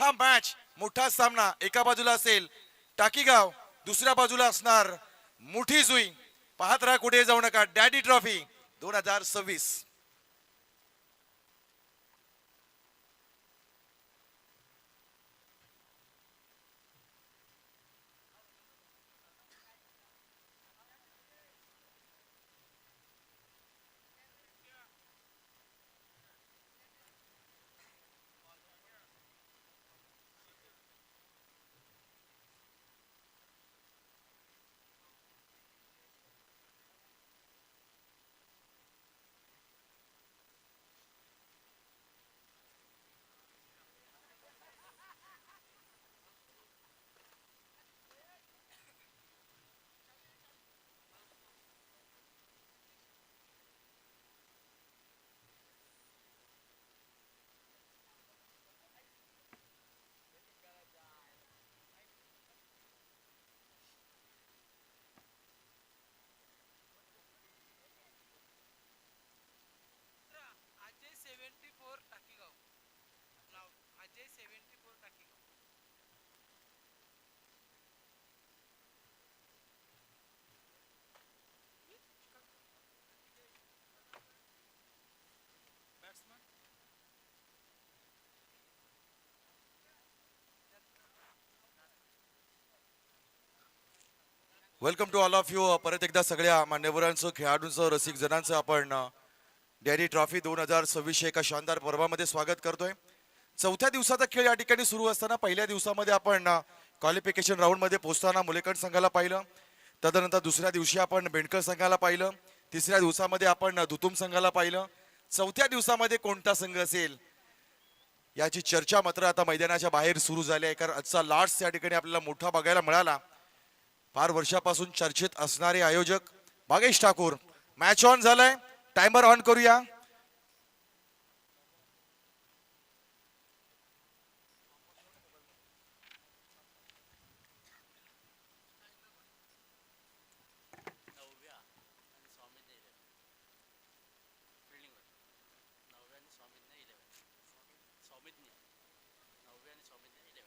मोठा मॅच, मोठा सामना एका बाजूला असेल टाकीगाव, दुसऱ्या बाजूला असणार मोठी जुई. पाहत राहा, कुठे जाऊ नका. Daddy trophy 2026. अजय 74 टाकीगाव. नाव Ajay 74 Takigaon. Welcome to all of you. परत एकदा सगळ्या मान्यवरांचं, खेळाडूंचं, रसिक जणांचं आपण डॅडी ट्रॉफी 2026 एका शानदार पर्वामध्ये स्वागत करतोय. चौथ्या दिवसाचा खेळ या ठिकाणी सुरू असताना पहिल्या दिवसामध्ये आपण क्वालिफिकेशन राऊंडमध्ये पोहोचताना मुलेकड संघाला पाहिलं. तदनंतर दुसऱ्या दिवशी आपण बेंडकर संघाला पाहिलं. तिसऱ्या दिवसामध्ये आपण दुतुम संघाला पाहिलं. चौथ्या दिवसामध्ये कोणता संघ असेल याची चर्चा मात्र आता मैदानाच्या बाहेर सुरू झाली आहे. कारण आजचा लास्ट या ठिकाणी आपल्याला मोठा बघायला मिळाला. फार वर्षापासून चर्चेत असणारे आयोजक भागेश ठाकूर. मॅच ऑन झालाय, टाइमर ऑन करूया. नवव्या आणि स्वामीने 11. फिल्डिंगवर नवव्या आणि स्वामीने 11. स्वामीने नवव्या आणि स्वामीने 11.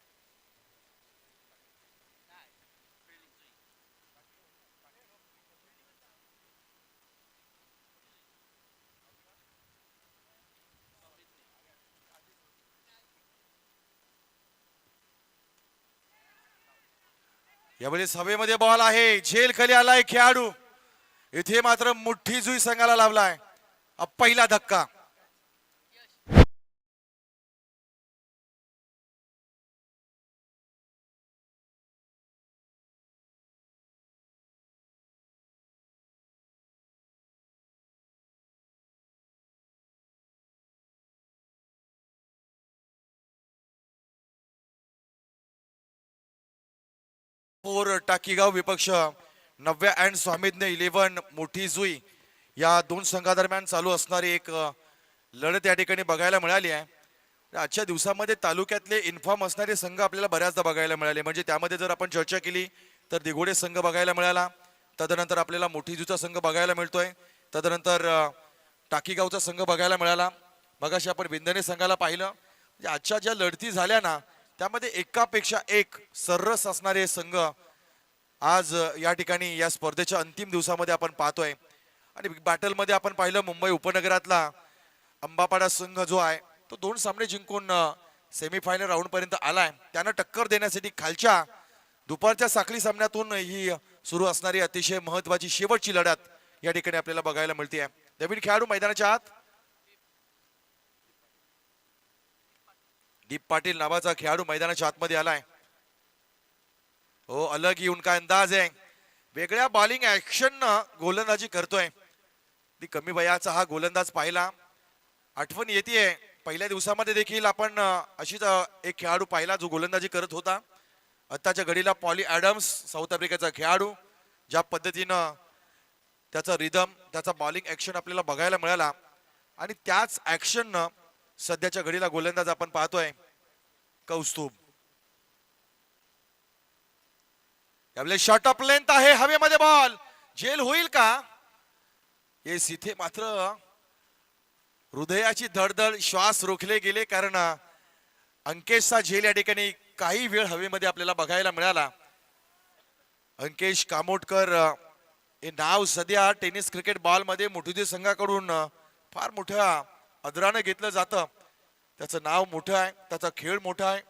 नाही फिल्डिंग जुई. यावेळेस हवेमध्ये बॉल आहे, झेल खाली आलाय खेळाडू. इथे मात्र मोठी जुई संघाला लावलाय. पहिला धक्का. फोर टाकीगाव विपक्ष, नवव्या अँड स्वामीज्ञ 11 मोठी जुई. या दोन संघादरम्यान चालू असणारी एक लढत या ठिकाणी बघायला मिळाली आहे. आजच्या दिवसामध्ये तालुक्यातले इन्फॉर्म असणारे संघ आपल्याला बऱ्याचदा बघायला मिळाले. म्हणजे त्यामध्ये जर आपण चर्चा केली तर दिघोडे संघ बघायला मिळाला. तदनंतर आपल्याला मोठी जुचा संघ बघायला मिळतोय. तदनंतर टाकीगावचा संघ बघायला मिळाला. मगाशी आपण विंदने संघाला पाहिलं. म्हणजे आजच्या ज्या लढती झाल्या ना, त्यामध्ये एकापेक्षा एक सर्रास असणारे संघ आज या ठिकाणी या स्पर्धेच्या अंतिम दिवसामध्ये आपण पाहतोय. आणि बॅटलमध्ये आपण पाहिलं मुंबई उपनगरातला अंबापाडा संघ जो आहे तो 2 सामने जिंकून सेमीफायनल राऊंड पर्यंत आलाय. त्यांना टक्कर देण्यासाठी खालच्या दुपारच्या साखळी सामन्यातून ही सुरू असणारी अतिशय महत्वाची शेवटची लढत या ठिकाणी आपल्याला बघायला मिळते. नवीन खेळाडू मैदानाच्या आत दीप पाटील नावाचा खेळाडू मैदानाच्या आतमध्ये आलाय. हो, अलग ही उनका अंदाज आहे. वेगळ्या बॉलिंग ऍक्शन गोलंदाजी करतोय. कमी वयाचा हा गोलंदाज पाहिला, आठवण येते. पहिल्या दिवसामध्ये देखील आपण अशीच एक खेळाडू पाहिला जो गोलंदाजी करत होता. आताच्या घडीला पॉली ॲडम्स, साऊथ आफ्रिकेचा खेळाडू, ज्या पद्धतीनं त्याचा रिदम, त्याचा बॉलिंग ऍक्शन आपल्याला बघायला मिळाला. आणि त्याच ऍक्शननं सध्याच्या घडीला गोलंदाज आपण पाहतोय कौस्तुभ. यावेळेस शॉट ऑफ लेंथ आहे, हवेमध्ये बॉल, झेल होईल का? येस, इथे मात्र हृदयाची धडधड, श्वास रोखले गेले. कारण अंकेशचा झेल या ठिकाणी काही वेळ हवेमध्ये आपल्याला बघायला मिळाला. अंकेश कामोटकर हे नाव सध्या टेनिस क्रिकेट बॉल मध्ये मोठुजी संघाकडून फार मोठ्या आदराने घेतलं जातं. त्याचं नाव मोठं आहे, त्याचा खेळ मोठा आहे.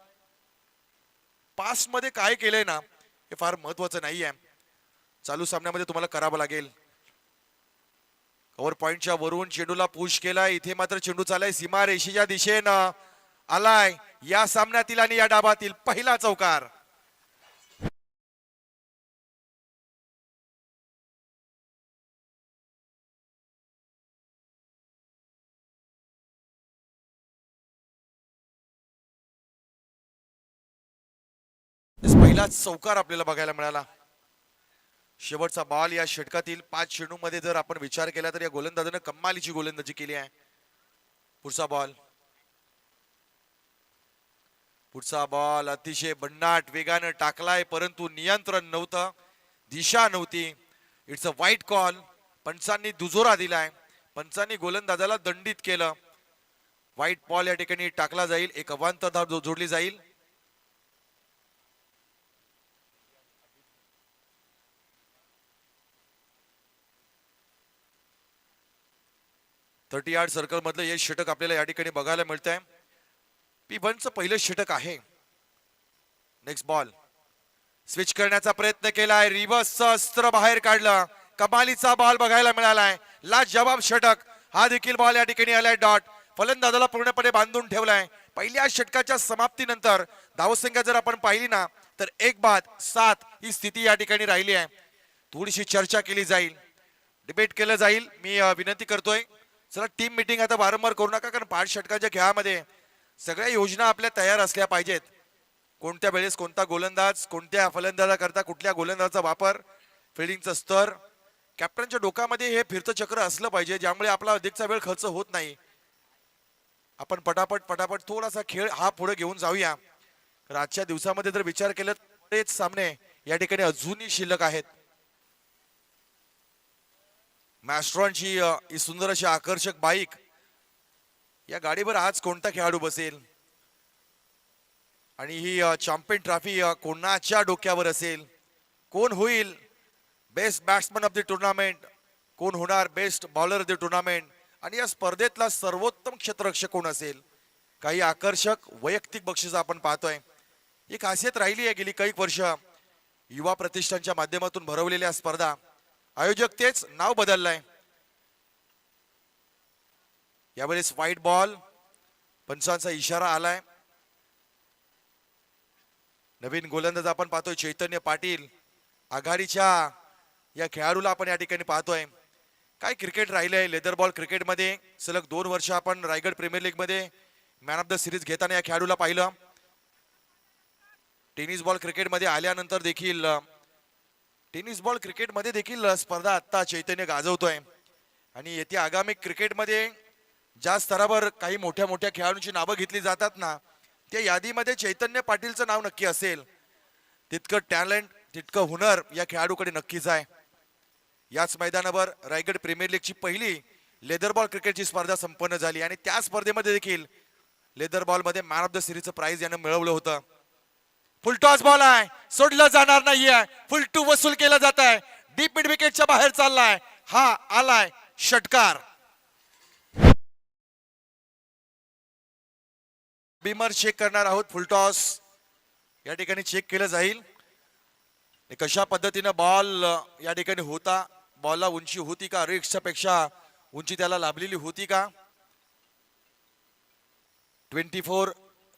पास मध्ये काय केलंय ना हे फार महत्वाचं नाही आहे, चालू सामन्यामध्ये तुम्हाला करावं लागेल. कव्हर पॉइंटच्या वरून चेंडूला पुश केलाय. इथे मात्र चेंडू चालाय सीमा रेषेच्या दिशेनं आलाय. या सामन्यातील आणि या डाबातील पहिला चौकार. पहिलाच चौकार आपल्याला बघायला मिळाला. शेवटचा बॉल या षटकातील 5 चेंडूंमध्ये जर आपण विचार केला तर या गोलंदाजानं कमालीची गोलंदाजी केली आहे. पुढचा बॉल अतिशय भन्नाट वेगानं टाकलाय, परंतु नियंत्रण नव्हतं, दिशा नव्हती. इट्स अ वाईट कॉल. पंचांनी दुजोरा दिलाय. पंचांनी गोलंदाजाला दंडित केलं. वाईट बॉल या ठिकाणी टाकला जाईल. एक अवांतर धाव जोडली जाईल. 30 यार्ड सर्कल मधलं हे षटक आपल्याला या ठिकाणी बघायला मिळतंय. P1चं पहिलं षटक आहे. नेक्स्ट बॉल स्विच करण्याचा प्रयत्न केलाय. रिव्हर्सचं अस्त्र बाहेर काढलं. कमालीचा बॉल बघायला मिळालाय. लाजवाब षटक. हा देखील बॉल या ठिकाणी आलाय डॉट. फलंदाजाला पूर्णपणे बांधून ठेवलाय. पहिल्या षटकाच्या समाप्तीनंतर धावसंख्या जर आपण पाहिली ना तर 1-7 ही स्थिती या ठिकाणी राहिली आहे. थोडीशी चर्चा केली जाईल, डिबेट केलं जाईल. मी विनंती करतोय चला टीम मीटिंग आता वारंवार करू नका, कारण 5 षटकाच्या खेळामध्ये सगळ्या योजना आपल्या तयार असल्या पाहिजेत. कोणत्या वेळेस कोणता गोलंदाज, कोणत्या फलंदाजाकरता कुठल्या गोलंदाजाचा वापर, फिल्डिंगचं स्तर, कॅप्टनच्या डोक्यामध्ये हे फिरतं चक्र असलं पाहिजे, ज्यामुळे आपला अधिकचा वेळ खर्च होत नाही. आपण पटापट थोडासा खेळ हा पुढे घेऊन जाऊया. आजच्या दिवसामध्ये जर विचार केला तेच सामने या ठिकाणी अजूनही शिल्लक आहेत. मॅस्ट्रॉनची ही सुंदर अशी आकर्षक बाईक, या गाडीवर आज कोणता खेळाडू बसेल आणि ही चॅम्पियन ट्रॉफी कोणाच्या डोक्यावर असेल? कोण होईल best batsman of the tournament, कोण होणार best bowler of the tournament, आणि या स्पर्धेतला सर्वोत्तम क्षेत्ररक्षक कोण असेल? काही आकर्षक वैयक्तिक बक्षीस आपण पाहतोय. ही खासियत राहिली आहे गेली काही वर्ष युवा प्रतिष्ठानच्या माध्यमातून भरवलेल्या स्पर्धा. आयोजक तेच, नाव बदललंय. यावेळेस व्हाईट बॉल, पंचांचा इशारा आलाय. नवीन गोलंदाज आपण पाहतोय चैतन्य पाटील. आघाडीच्या या खेळाडूला आपण या ठिकाणी पाहतोय. काय क्रिकेट राहिलंय लेदर बॉल क्रिकेटमध्ये. सलग 2 वर्ष आपण रायगड प्रीमियर लीग मध्ये मॅन ऑफ द सिरीज घेताना या खेळाडूला पाहिलं. टेनिस बॉल क्रिकेटमध्ये आल्यानंतर देखील टेनिस बॉल क्रिकेटमध्ये देखील स्पर्धा आता चैतन्य गाजवतोय. आणि येत्या आगामी क्रिकेटमध्ये ज्या स्तरावर काही मोठ्या मोठ्या खेळाडूंची नावं घेतली जातात ना, त्या यादीमध्ये चैतन्य पाटीलचं नाव नक्की असेल. तितकं टॅलेंट, तितकं हुनर या खेळाडूकडे नक्कीच आहे. याच मैदानावर रायगड प्रीमियर लीगची पहिली लेदर बॉल क्रिकेटची स्पर्धा संपन्न झाली आणि त्या स्पर्धेमध्ये देखील लेदर बॉल मध्ये मॅन ऑफ द सिरीजचं प्राइज यानं मिळवलं होतं. फुलटॉस बॉल आहे, सोडलं जाणार नाहीये. फुलटू वसूल केला जात आहे. डीप मिड विकेटच्या बाहेर चाललाय. हा आलाय षटकार. बिमर चेक करणार आहोत. फुलटॉस या ठिकाणी चेक केलं जाईल. कशा पद्धतीने बॉल या ठिकाणी होता, बॉलला उंची होती का, रिक्सच्या पेक्षा उंची त्याला लाभलेली होती का. 24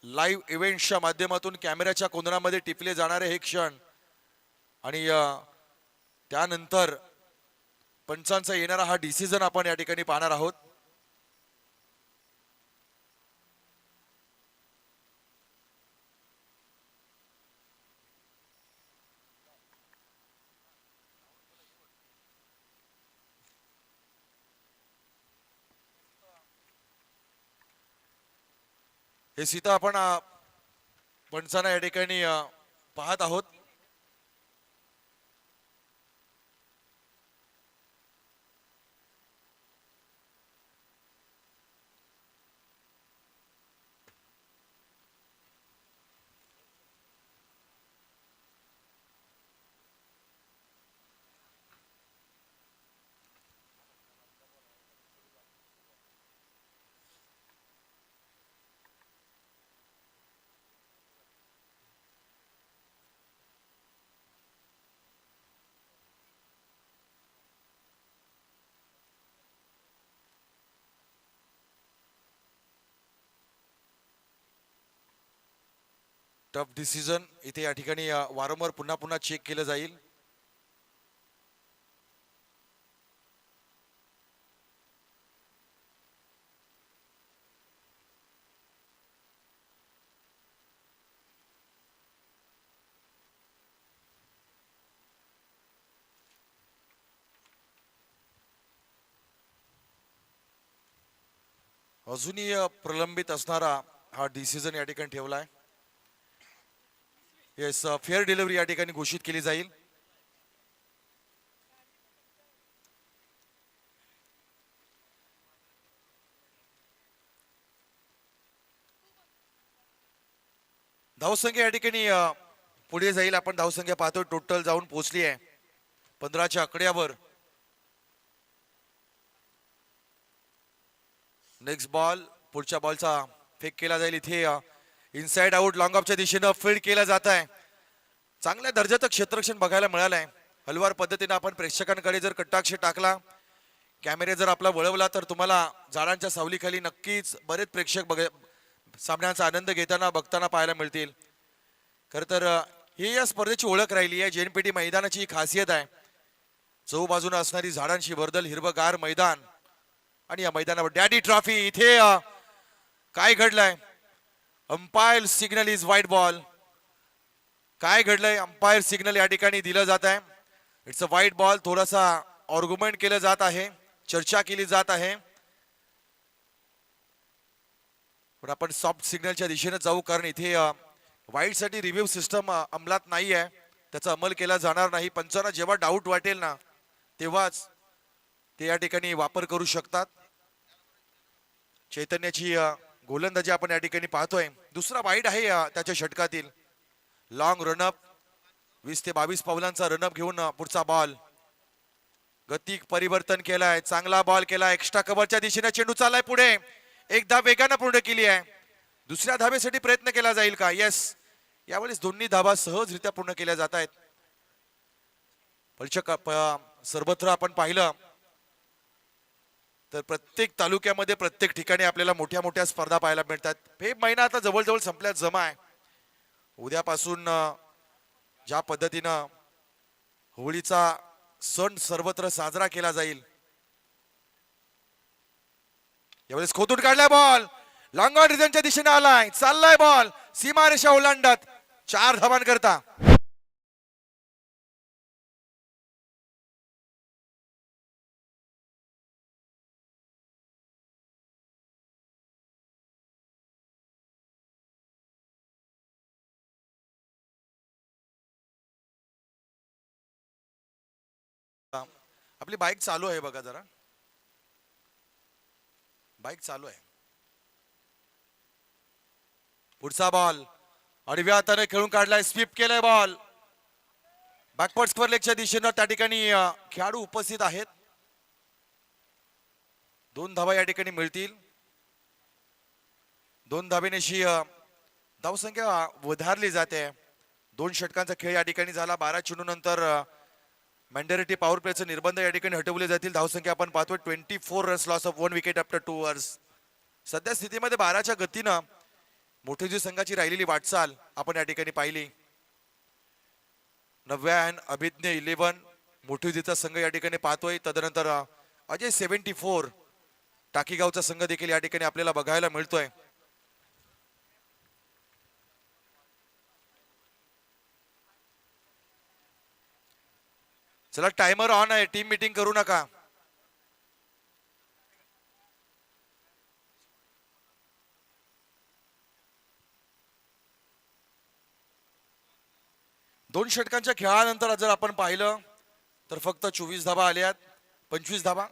लाईव्ह इव्हेंट्सच्या माध्यमातून कॅमेऱ्याच्या कोंदणामध्ये टिपले जाणारे हे क्षण आणि त्यानंतर पंचांचा येणारा हा डिसिजन आपण या ठिकाणी पाहणार आहोत. हे सीता आपण पंचांना या ठिकाणी पाहत आहोत. टफ डिसिजन इथे या ठिकाणी वारंवार पुन्हा पुन्हा चेक केलं जाईल. अजूनही प्रलंबित असणारा हा डिसिजन या ठिकाणी ठेवलाय. येस, फेअर डिलिव्हरी या ठिकाणी घोषित केली जाईल. धावसंख्या या ठिकाणी पुढे जाईल. आपण धावसंख्या पाहतो टोटल जाऊन पोहोचली आहे 15च्या आकड्यावर. नेक्स्ट बॉल, पुढच्या बॉलचा फेक केला जाईल. इथे इनसाइड आउट लॉंग ऑफच्या दिशेनं फील्ड केला जात आहे. चांगल्या दर्जाचं क्षेत्ररक्षण बघायला मिळालंय. हलवार पद्धतीने आपण प्रेक्षकांकडे जर कटाक्ष टाकला, कॅमेरे जर आपला वळवला, तर तुम्हाला झाडांच्या सावलीखाली नक्कीच बरेच प्रेक्षक सामन्याचा आनंद घेताना बघताना पाहायला मिळतील. खर तर ही या स्पर्धेची ओळख राहिली आहे. जेएनपीटी मैदानाची ही खासियत आहे. चहूबाजूने असणारी झाडांशी भरदल हिरवगार मैदान आणि या मैदानावर डॅडी ट्रॉफी. इथे काय घडलंय? Umpire signal is white ball. काय घडलंय? अंपायर सिग्नल या ठिकाणी दिलं जात आहे. It's a white ball. थोडासा आर्ग्युमेंट केलं जात आहे, चर्चा केली जात आहे. पण आपण सॉफ्ट सिग्नलच्या दिशेने जाऊ, कारण इथे व्हाईट साठी रिव्ह्यू सिस्टम अंमलात नाही आहे. त्याचा अंमल केला जाणार नाही. पंचांना जेव्हा डाऊट वाटेल ना, तेव्हाच ते या ठिकाणी वापर करू शकतात. चैतन्याची गोलंदाजी आपण या ठिकाणी पाहतोय. दुसरा वाईड आहे त्याच्या षटकातील. लॉंग रनअप, 20 ते 22 पावलांचा रनअप घेऊन पुढचा बॉल. गती परिवर्तन केलाय, चांगला बॉल केला. एक्स्ट्रा कव्हरच्या दिशेने चेंडू चाललाय पुढे. एकदा वेगानं पूर्ण केली आहे. दुसऱ्या धावेसाठी प्रयत्न केला जाईल का? येस, यावेळेस दोन्ही धावा सहजरित्या पूर्ण केल्या जात आहेत. सर्वत्र आपण पाहिलं तर प्रत्येक तालुक्यामध्ये प्रत्येक ठिकाणी आपल्याला मोठ्या मोठ्या स्पर्धा पाहायला मिळतात. हे महिना आता जवळजवळ संपल्यात जमा आहे. उद्यापासून ज्या पद्धतीनं होळीचा सण सर्वत्र साजरा केला जाईल. यावेळेस खोतून काढलाय बॉल. लॉंग ऑन रिजनच्या दिशेने आलाय, चाललाय बॉल सीमारेषा ओलांडत 4 धावांकरता. आपली बाईक चालू आहे बघा जरा. बाईक चालू आहे. पुढचा बॉल आडव्या हाताने खेळून काढलाय, स्वीप केलाय बॉल. बॅकवर्ड स्क्वेअर लेगच्या दिशेनं त्या ठिकाणी खेळाडू उपस्थित आहेत. 2 धावा या ठिकाणी मिळतील. 2 धावेनेशी धावसंख्या वधारली जाते. 2 षटकांचा खेळ या ठिकाणी झाला. 12 चेंडू नंतर मॅन्डेटरी पॉवर प्लेचे निर्बंध या ठिकाणी हटवले जातील. धावसंख्या आपण पाहतोय 24 runs, loss of 1 wicket after 2 overs. सध्या स्थितीमध्ये 12च्या गतीनं मोठेजी संघाची राहिलेली वाटचाल आपण या ठिकाणी पाहिली. नव्या अँड अभिज्ञ 11 मोठेजीचा संघ या ठिकाणी पाहतोय. तदनंतर अजय 74 टाकीगावचा संघ देखील या ठिकाणी आपल्याला बघायला मिळतोय. चला, टायमर ऑन आहे. टीम मीटिंग करू नका. दोन षटकांच्या खेळानंतर जर आपण पाहिलं तर फक्त 24 धावा आल्यात. 25 धावा.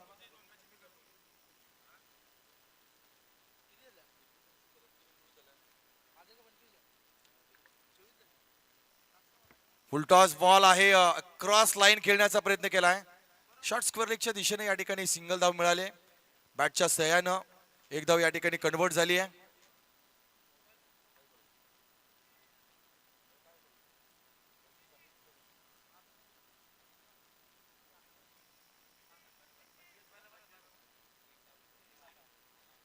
फुलटॉस बॉल आहे. क्रॉस लाईन खेळण्याचा प्रयत्न केलाय. शॉर्ट स्क्वेअर लेगच्या दिशेने या ठिकाणी सिंगल धाव मिळाले. बॅटच्या सहाय्यानं 1 धाव या ठिकाणी कन्वर्ट झाली आहे.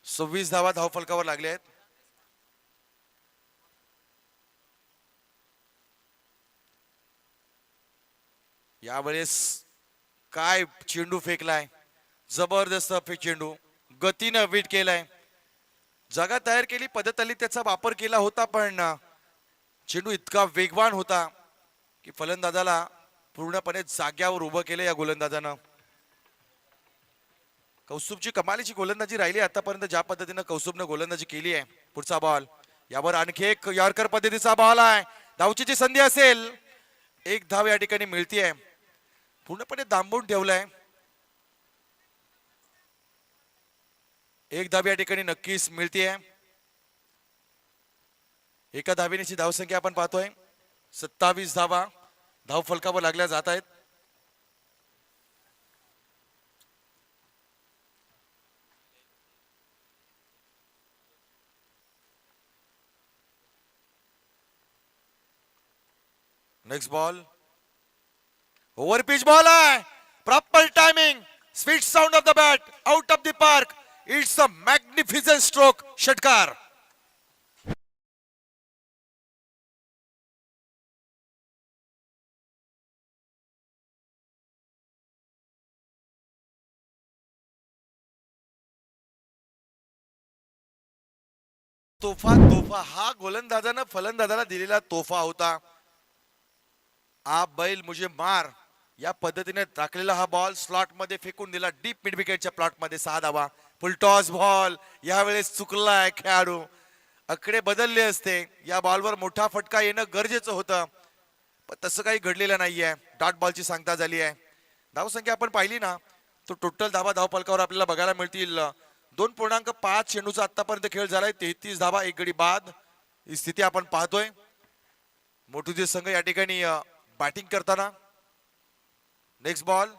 सव्वीस धावा धावफलकावर लागले आहेत. यावेळेस काय चेंडू फेकलाय, जबरदस्त चेंडू गतीनं विट केलाय. जागा तयार केली, पद्धतली त्याचा वापर केला होता, पण चेंडू इतका वेगवान होता की फलंदाजाला पूर्णपणे जाग्यावर उभं केलं या गोलंदाजानं. कौस्तुभची कमालीची गोलंदाजी राहिली आतापर्यंत, ज्या पद्धतीनं कौस्तुभनं गोलंदाजी केली आहे. पुढचा बॉल, यावर आणखी एक यॉर्कर पद्धतीचा बॉल आहे. धावचीची संधी असेल, एक धाव या ठिकाणी मिळतीये. पूर्णपणे दांबून ठेवलाय. एक धाव या ठिकाणी नक्कीच मिळतीये. एका धावेची धावसंख्या आपण पाहतोय 27 धावा धाव फलकावर लागल्या जात आहेत. Next ball, over pitch ball आहे. Proper timing, sweet sound of the bat, out of the park. It's a magnificent stroke. षटकार. तोफा तोफा हा गोलंदाजानं फलंदाजाला दिलेला तोफा होता. आप बैल मुझे मार या पद्धतीने टाकलेला हा बॉल स्लॉट मध्ये फेकून दिला, डीप मिड विकेटच्या प्लॉट मध्ये 6 धावा. फुल टॉस बॉल, यावेळेस चुकलाय खेळाडू. आकडे बदलले असते, या बॉलवर मोठा फटका येणं गरजेचं होतं, पण तसं काही घडलेलं नाहीये. डॉट बॉलची सांगता झाली आहे. धावसंख्या आपण पाहिली ना, तो टोटल धावा धावफलकावर आपल्याला बघायला मिळतील 2.5 चेंडूचा आतापर्यंत खेळ झालाय. 33 धावा, एक गडी बाद ही स्थिती आपण पाहतोय. मोठुजी संघ या ठिकाणी बॅटिंग करताना. नेक्स्ट बॉल,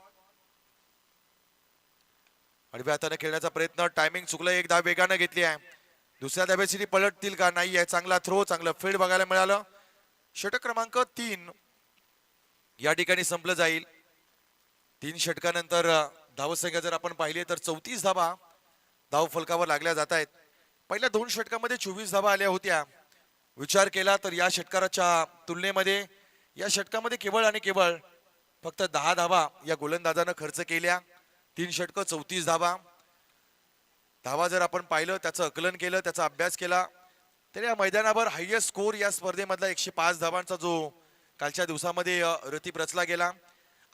आडव्या हाताने खेळण्याचा प्रयत्न, टायमिंग चुकलं. एक धाव वेगाने घेतली आहे. दुसऱ्या धाब्यासाठी पलटतील का नाही आहे. चांगला थ्रो, चांगलं फील्ड बघायला मिळालं. षटक क्रमांक 3 या ठिकाणी संपलं जाईल. 3 षटकानंतर धावसंख्या जर आपण पाहिली तर 34 धावा धाव फलकावर लागल्या जात आहेत. पहिल्या 2 षटकामध्ये 24 धावा आल्या होत्या. विचार केला तर या षटकाराच्या तुलनेमध्ये या षटकामध्ये केवळ आणि केवळ फक्त 10 धावा या गोलंदाजानं खर्च केल्या. 3 षटकं 34 धावा. धावा जर आपण पाहिलं, त्याचं आकलन केलं, त्याचा अभ्यास केला, तर या मैदानावर हायएस्ट स्कोर या स्पर्धेमधला 105 धावांचा जो कालच्या दिवसामध्ये रतीप रचला गेला.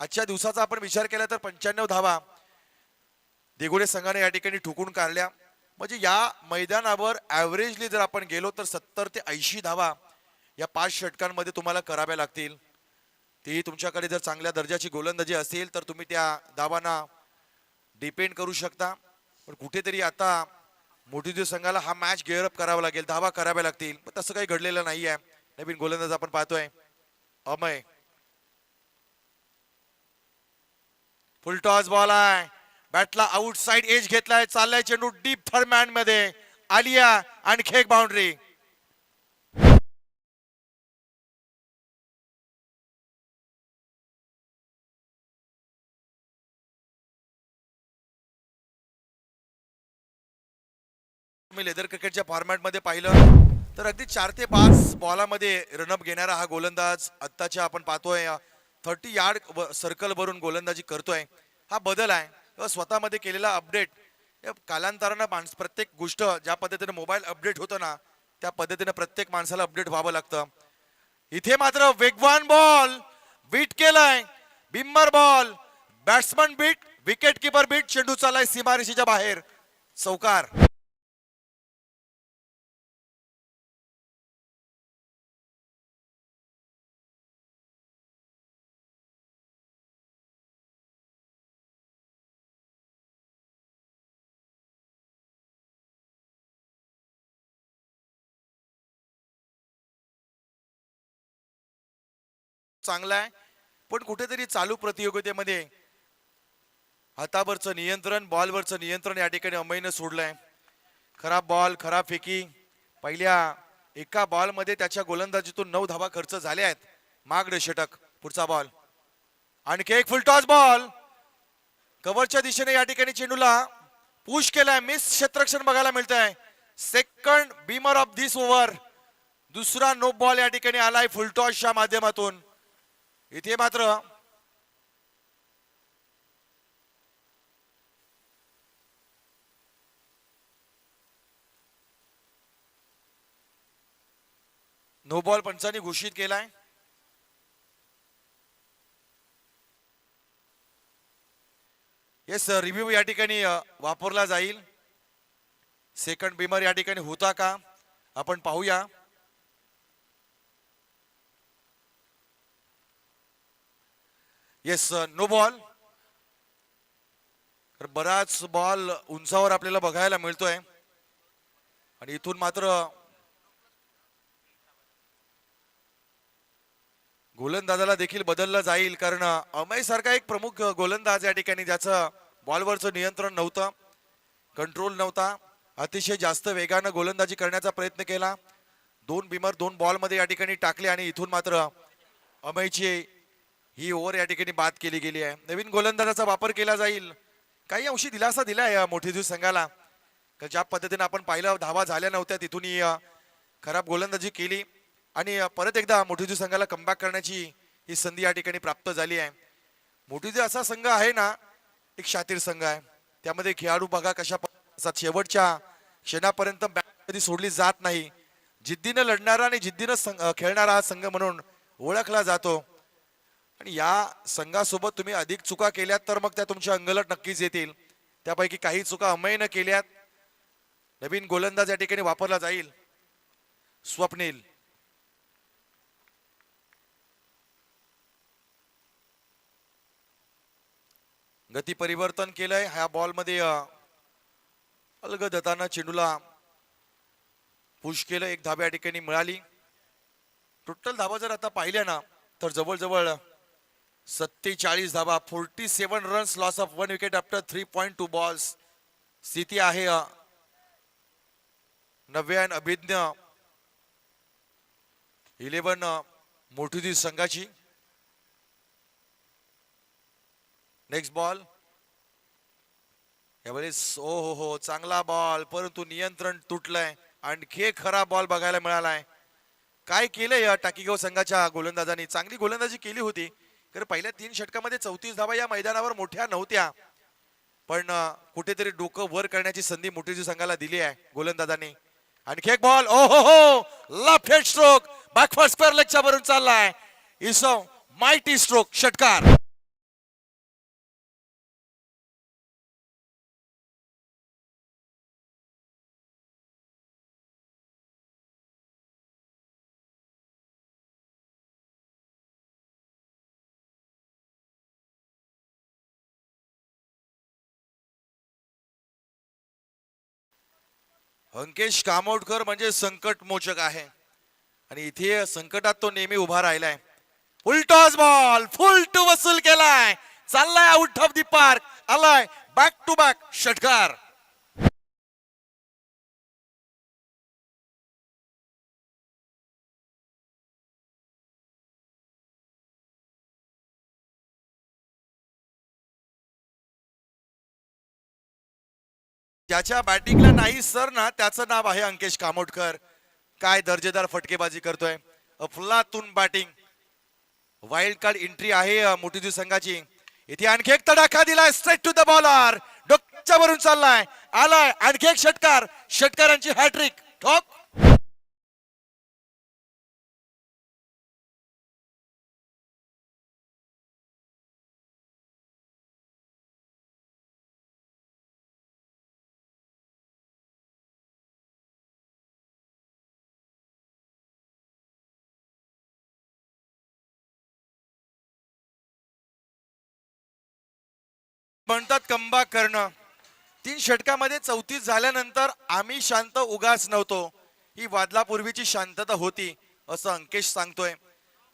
आजच्या दिवसाचा आपण विचार केला तर 95 धावा देगुडे संघाने या ठिकाणी ठोकून काढल्या. म्हणजे या मैदानावर ऍव्हरेजली जर आपण गेलो तर 70 ते 80 धावा या 5 षटकांमध्ये तुम्हाला कराव्या लागतील. तेही तुमच्याकडे जर चांगल्या दर्जाची गोलंदाजी असेल तर तुम्ही त्या धावांना डिपेंड करू शकता. पण कुठेतरी आता मोठुजी संघाला हा मॅच गिअर अप करावा लागेल, धावा कराव्या लागतील, पण तसं काही घडलेलं नाहीये. नवीन गोलंदाज आपण पाहतोय अमय. फुल टॉस बॉल आहे. बॅटला आउटसाइड एज घेतलाय, चाललाय चेंडू डीप थर्ड मॅन मध्ये. आलिया आणखी एक बाउंड्री. लेदर क्रिकेटच्या फॉर्मॅट मध्ये पाहिलं तर अगदी 4 ते 5 बॉलामध्ये रनअप घेणारा हा गोलंदाज आत्ताच्या आपण पाहतोय 30 यार्ड सर्कल वरून गोलंदाजी करतोय. हा बदल आहे, स्वतःमध्ये केलेला अपडेट. कालांतरानं प्रत्येक गोष्ट ज्या पद्धतीने मोबाईल अपडेट होतो ना, त्या पद्धतीने प्रत्येक माणसाला अपडेट व्हावं लागतं. इथे मात्र वेगवान बॉल बीट केलाय. Beamer ball, batsman beat, wicket keeper beat. चेंडू चालाय सीमारेषेच्या बाहेर. चौकार. चांगला आहे, पण कुठेतरी चालू प्रतियोगितेमध्ये हातावरचं नियंत्रण, बॉलवरचं नियंत्रण या ठिकाणी अमयनं सोडलंय. खराब बॉल, खराब फेकी. पहिल्या एका बॉल मध्ये त्याच्या गोलंदाजीतून 9 धावा खर्च झाल्या आहेत. मागडे षटक. पुढचा बॉल, आणखी एक फुल टॉस बॉल. कव्हरच्या दिशेने या ठिकाणी चेंडूला पुश केलाय. मिस क्षेत्ररक्षण बघायला मिळत आहे. Second Beamer of this over. दुसरा नो बॉल या ठिकाणी आलाय फुल टॉसच्या माध्यमातून. इथे मात्र नो बॉल पंचांनी घोषित केलाय. येस रिव्ह्यू या ठिकाणी वापरला जाईल. सेकंड बिमर या ठिकाणी होता का आपण पाहूया. Yes no ball. तर बराच बॉल उंचावर आपल्याला बघायला मिळतोय आणि इथून मात्र गोलंदाजाला देखील बदललं जाईल कारण अमय सारखा एक प्रमुख गोलंदाज या ठिकाणी ज्याचं बॉलवरचं नियंत्रण नव्हतं, कंट्रोल नव्हता, अतिशय जास्त वेगानं गोलंदाजी करण्याचा प्रयत्न केला. 2 बिमर 2 बॉल मध्ये या ठिकाणी टाकले आणि इथून मात्र अमयची ही ओव्हर या ठिकाणी बाद केली गेली आहे. नवीन गोलंदाजाचा वापर केला जाईल. काही अंशी दिलासा दिलाय या मोठीजू संघाला. ज्या पद्धतीने आपण पाहिलं धावा झाल्या नव्हत्या तिथून खराब गोलंदाजी केली आणि परत एकदा मोठीजू संघाला कमबॅक करण्याची ही संधी या ठिकाणी प्राप्त झाली आहे. मोठीजू असा संघ आहे ना, एक शातीर संघ आहे. त्यामध्ये खेळाडू बघा कशा शेवटच्या क्षणापर्यंत बॅट कधी सोडली जात नाही. जिद्दीनं लढणारा आणि जिद्दीनं खेळणारा हा संघ म्हणून ओळखला जातो. आणि या संघासोबत तुम्ही अधिक चुका केल्यात तर मग त्या तुमच्या अंगलट नक्कीच येतील. त्यापैकी काही चुका अमयनं केल्यात. नवीन गोलंदाज या ठिकाणी वापरला जाईल. स्वप्नील गती परिवर्तन केलंय. ह्या बॉल मध्ये अलगदताना चेंडूला पुश केलं. एक धाबा या ठिकाणी मिळाली. टोटल धाबा जर आता पाहिल्या ना तर जवळजवळ 47 धाबा, 47 runs, loss of 1 wicket after 3.2 balls. स्थिती आहे नव्या अभिज्ञ 11 मोठीजी संघाची. नेक्स्ट बॉल यावेळेस हो चांगला बॉल परंतु नियंत्रण तुटलंय. आणखी एक खराब बॉल बघायला मिळालाय. काय केलंय या टाकीगाव संघाच्या गोलंदाजांनी. चांगली गोलंदाजी केली होती कारण पहिल्या 3 षटकामध्ये 34 धावा या मैदानावर मोठ्या नव्हत्या, पण कुठेतरी डोकं वर करण्याची संधी मोठीजी संघाला दिली आहे गोलंदाजांनी. आणखी एक ball left hand stroke backward square लेगच्या वरून चाललाय. It's a mighty stroke. षटकार. अंकेश कामोडकर म्हणजे संकट मोचक आहे आणि इथे संकटात तो नेहमी उभा राहिलाय. Full toss ball full to वसूल केलाय. चाललाय आउट ऑफ दी पार्क. आलाय बॅक टू बॅक षटकार. ज्याच्या बॅटिंगला नाही सर ना त्याचं नाव आहे अंकेश कामोडकर. काय दर्जेदार फटकेबाजी करतोय. अफलातून बॅटिंग. वाईल्ड कार्ड एंट्री आहे मोठीजी संघाची. इथे आणखी एक तडाखा दिलाय स्ट्रेट टू द बॉलर. डोक्याच्या वरून चाललाय. आलाय आणखी एक षटकार. षटकारांची हॅट्रिक. ठोक. म्हणतात कमबॅक करणं. 3 षटकामध्ये 34 झाल्यानंतर आम्ही शांत उगाच नव्हतो. ही वादलापूर्वीची शांतता होती असं अंकेश सांगतोय.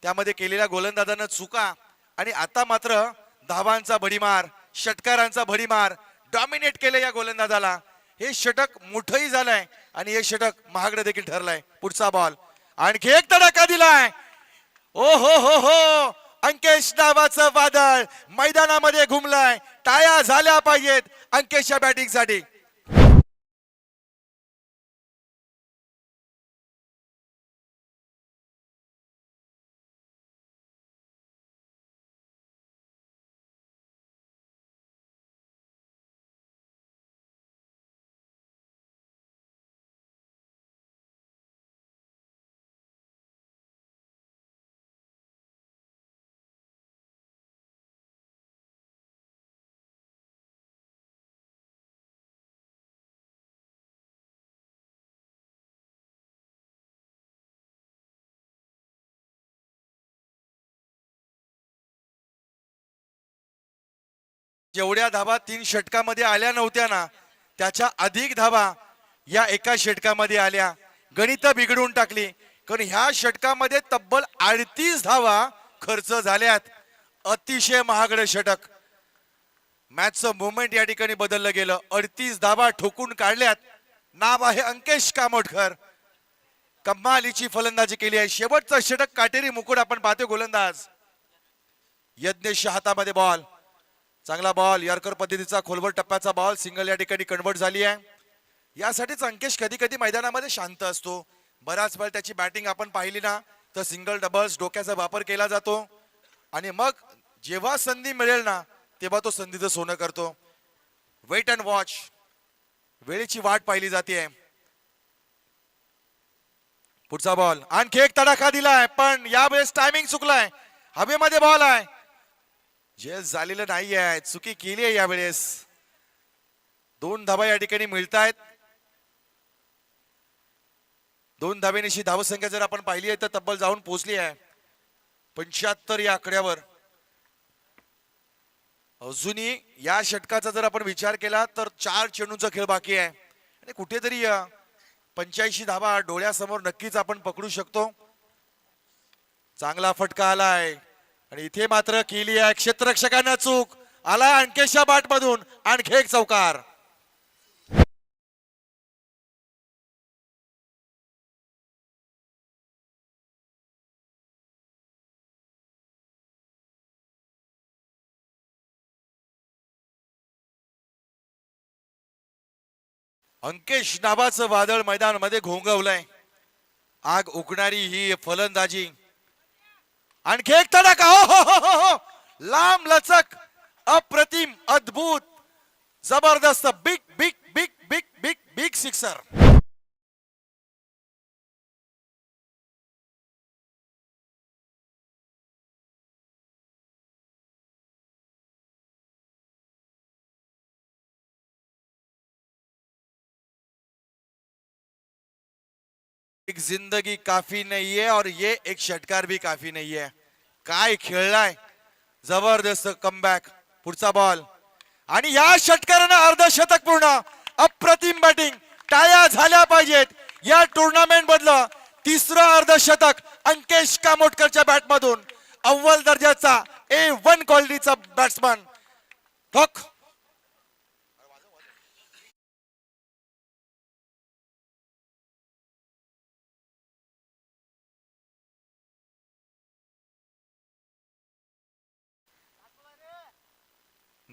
त्यामध्ये केलेल्या गोलंदाजानं चुका आणि आता मात्र धावांचा भडीमार, षटकारांचा भडीमार डॉमिनेट केले या गोलंदाजाला. हे षटक मोठंही झालंय आणि हे षटक महागडं देखील ठरलंय. पुढचा बॉल आणखी एक तडाखा दिलाय. हो अंकेश नावाचं वादळ मैदानामध्ये घुमलाय. टाळ्या झाल्या पाहिजेत अंकेशच्या बॅटिंग साठी. जेवढ्या धावा 3 षटकामध्ये आल्या नव्हत्या ना त्याच्या अधिक धावा या एका षटकामध्ये आल्या. गणित बिघडून टाकली कारण ह्या षटकामध्ये तब्बल 38 धावा खर्च झाल्यात. अतिशय महागड षटक. मॅचचं मुवमेंट या ठिकाणी बदललं गेलं. 38 धावा ठोकून काढल्यात. नाव आहे अंकेश कामोटकर. कमालीची फलंदाजी केली आहे. शेवटचं षटक काटेरी मुकुट आपण पाहतो. गोलंदाज यज्ञेश हातामध्ये बॉल. चांगला बॉल. यॉर्कर पद्धतीचा खोलवर टप्प्याचा बॉल. सिंगल या ठिकाणी कन्वर्ट झाली आहे. यासाठीच अंकेश कधी कधी मैदानामध्ये शांत असतो. बराच वेळ त्याची बॅटिंग आपण पाहिली ना तर सिंगल डबल्स डोक्याचा वापर केला जातो आणि मग जेव्हा संधी मिळेल ना तेव्हा तो संधीचं सोनं करतो. Wait and watch. वेळेची वाट पाहिली जाते. पुढचा बॉल. आणखी एक तडाखा दिलाय पण यावेळेस टायमिंग चुकलाय. हवेमध्ये बॉल आहे. जे झालेलं नाही आहे. चुकी केली आहे यावेळेस. 2 धावा या ठिकाणी मिळतायत. 2 धावेनिशी धावसंख्या जर आपण पाहिली आहे तर तब्बल जाऊन पोहोचली आहे 75 या आकड्यावर. अजूनही या षटकाचा जर आपण विचार केला तर 4 चेंडूंचा खेळ बाकी आहे आणि कुठेतरी 85 धावा डोळ्यासमोर नक्कीच आपण पकडू शकतो. चांगला फटका आलाय आणि इथे मात्र केली आहे क्षेत्ररक्षकांना चूक. आलाय अंकेशच्या बाट मधून आणखी एक चौकार. अंकेश नावाचं वादळ मैदानामध्ये घोंगवलंय. आग उकणारी ही फलंदाजी. आणखी एक तडाखा. हो. लांब लचक अप्रतिम अद्भुत जबरदस्त big big big big big big sixer. एक जिंदगी काफी नहीं है और ये एक षटकार भी काफी नहीं है. काय खेळलाय. जबरदस्त कमबॅक. पुढचा बॉल आणि या षटकारानं अर्धशतक पूर्ण. अप्रतिम बॅटिंग. टाळ्या झाल्या पाहिजेत. या टुर्नामेंट मधलं 3रं अर्धशतक अंकेश कामोटकरच्या बॅट मधून. अव्वल दर्जाचा A1 क्वालिटीचा बॅट्समन. ठोक.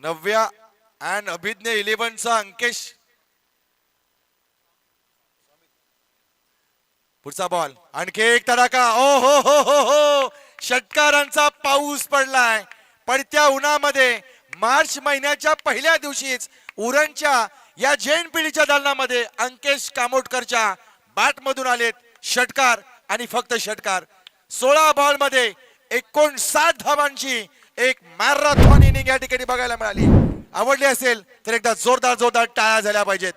नव्या अँड अभिज्ञ 11चा अंकेश. पुढचा बॉल. आणखी एक तडाखा. ओ हो. षटकारांचा पाऊस पडलाय. पडत्या उन्हामध्ये मार्च महिन्याच्या पहिल्या दिवशीच उरणच्या या जैन पिढीच्या दालनामध्ये अंकेश कामोटकरच्या बॅट मधून आलेत षटकार आणि फक्त षटकार. 16 बॉल मध्ये 59 धावांची एक मॅरेथॉन इनिंग या ठिकाणी बघायला मिळाली. आवडली असेल तर एकदा जोरदार टाळ्या झाल्या पाहिजेत.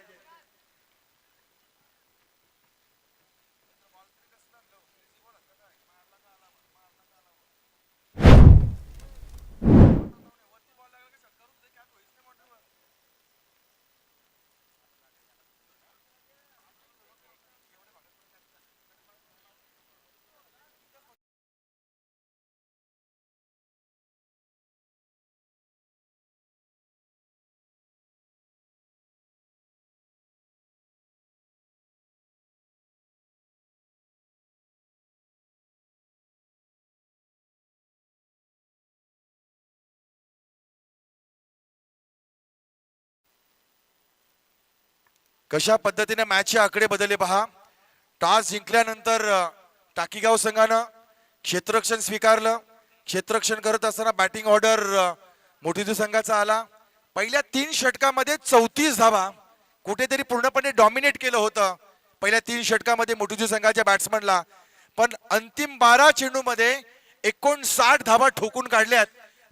कशा पद्धतीने मॅचचे आकडे बदलले पहा. टॉस जिंकल्यानंतर टाकीगाव संघानं क्षेत्ररक्षण स्वीकारलं. क्षेत्ररक्षण करत असताना बॅटिंग ऑर्डर मोठीजू संघाचा आला. पहिल्या 3 षटकामध्ये 34 धावा कुठेतरी पूर्णपणे डॉमिनेट केलं होतं पहिल्या 3 षटकामध्ये मोठीजू संघाच्या बॅट्समनला. पण अंतिम 12 चेंडूमध्ये 59 धावा ठोकून काढल्यात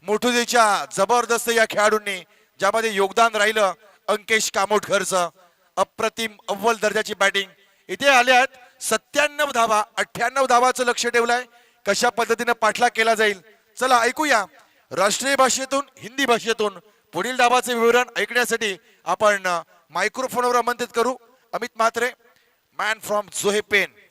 मोठीजूच्या जबरदस्त या खेळाडूंनी, ज्यामध्ये योगदान राहिलं अंकेश कामोटकरचं. अप्रतिम अव्वल दर्जाची बॅटिंग. इथे आल्यात 97 धावा. 98 धावाचं लक्ष ठेवलंय. कशा पद्धतीने पाठलाग केला जाईल चला ऐकूया. राष्ट्रीय भाषेतून हिंदी भाषेतून पुढील डावाचे विवरण ऐकण्यासाठी आपण मायक्रोफोनवर आमंत्रित करू अमित म्हात्रे, मॅन फ्रॉम जोहे पेन.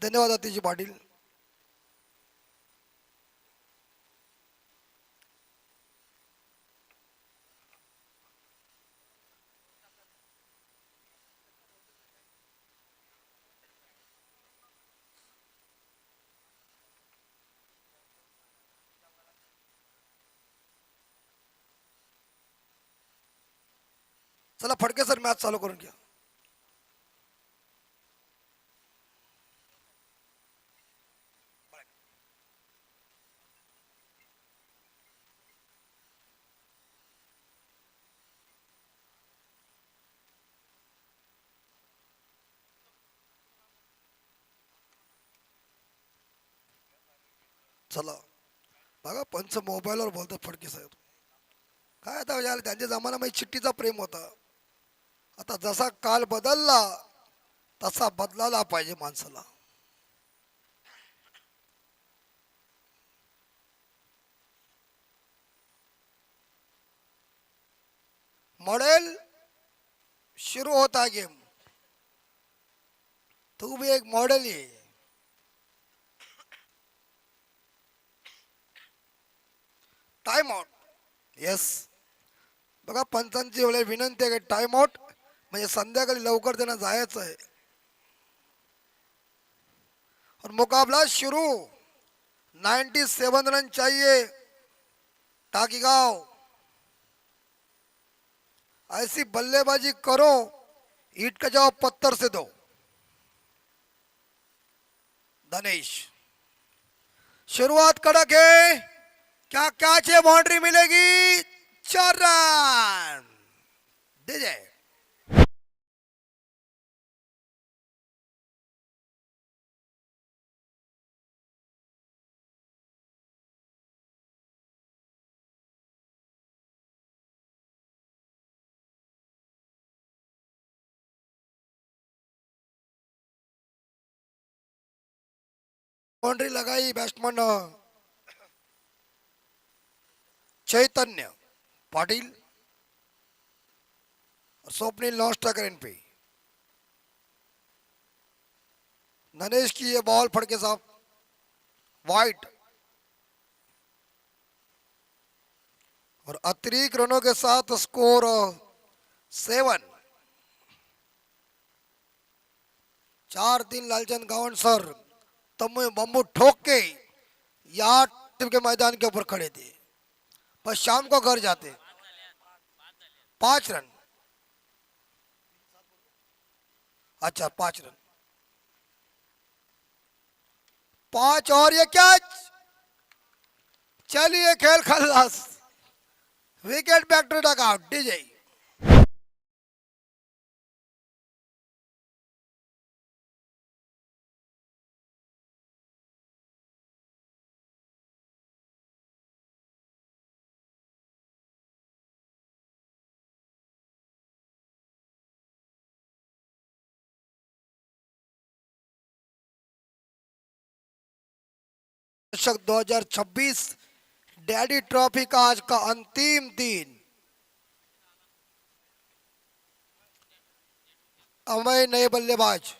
धन्यवाद अतिजी पाटील. चला फडके सर मॅच चालू करून घ्या. चला बघा पंच मोबाईलवर बोलतात फडके साहेब. काय आता यार त्यांच्या जमान्यामध्ये चिठ्ठीचा प्रेम होता. आता जसा काल बदलला तसा बदलायला पाहिजे माणसाला. मॉडेल शुरू होता गेम. तू भी एक मॉडेल आहे. Time out. येस बघा पंचांची वेळे विनंती आहे की टाइम आउट म्हणजे संध्याकाळी लवकर त्यांना जायचं आहे. और मुकाबला शुरू. 97 रन चाहिए टाकीगांव. ऐसी बल्लेबाजी करो ईट का जवाब पत्थर से दो. धनेश शुरुआत कड़क है. क्या कैच है. बाउंड्री मिलेगी. 4 रन दे जाए. बाउंड्री लगाई बैट्समैन चैतन्य पाटिल और स्वप्निल नॉन स्ट्राइकर इन पे. नरेश की ये बॉल फड़के साहब वाइट और अतिरिक्त रनों के साथ स्कोर 7. 4-3 लालचंद गावन सर तम्बू बम्बू ठोक के यार टीम के मैदान के ऊपर खड़े थे. बस शाम को घर जाते. 5 रन. अच्छा 5 रन. 5 और ये कैच. चलिए खेल खल्लास. Wicket back to dugout. DJ दशक 2026 डैडी ट्रॉफी का आज का अंतिम दिन. अमय नए बल्लेबाज।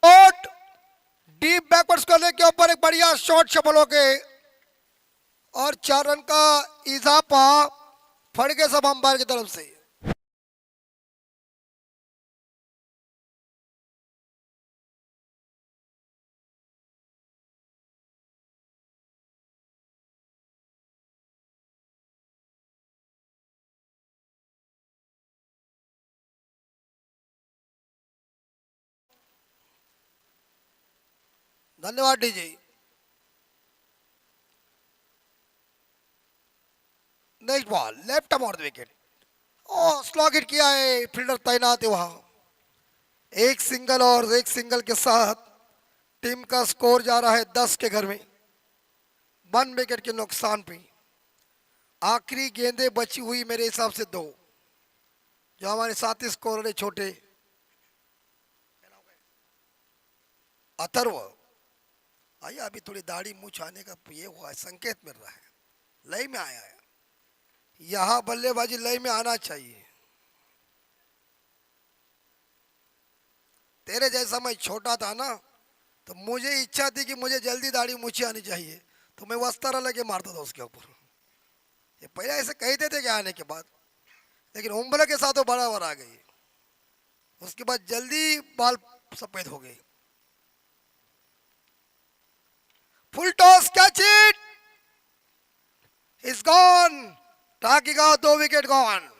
शॉट डीप बैकवर्ड्स करने के ऊपर एक बढ़िया शॉट सफल हो गए और 4 रन का इजाफा फड़के सब अंपायर की तरफ से। धन्यवाद DJ. Next ball left off wicket. Oh slog hit किया है, फील्डर तैनात है वहां। एक सिंगल और एक सिंगल के साथ टीम का स्कोर जा रहा है 10 के घर में, 1 विकेट के नुकसान पे। आखिरी गेंदें बची हुई मेरे हिसाब से 2, जो हमारे साथी स्कोर है छोटे अथर्व। आइए, अभी थोड़ी दाढ़ी मूछ आने का ये हुआ है, संकेत मिल रहा है, लय में आया है। यहां बल्लेबाजी लय में आना चाहिए। तेरे जैसा मैं छोटा था ना, तो मुझे इच्छा थी कि मुझे जल्दी दाढ़ी मूछी आनी चाहिए, तो मैं वस्तारा लगे मारता था उसके ऊपर। ये पहले ऐसे कहते थे कि आने के बाद, लेकिन उम्र के साथ वो बराबर आ गई। उसके बाद जल्दी बाल सफेद हो गए। Full toss, catch it, is gone. Takiga 2 wicket gone.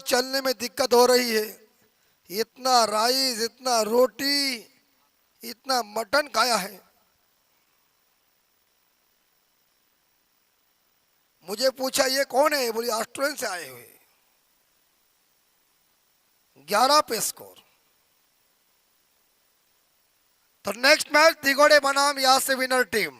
चलने में दिक्कत हो रही है। इतना राइस, इतना रोटी, इतना मटन खाया है। मुझे पूछा ये कौन है, बोली ऑस्ट्रेलिया से आए हुए। 11 पे स्कोर। तो नेक्स्ट मैच दिगोड़े बनाम यहाँ से विनर टीम।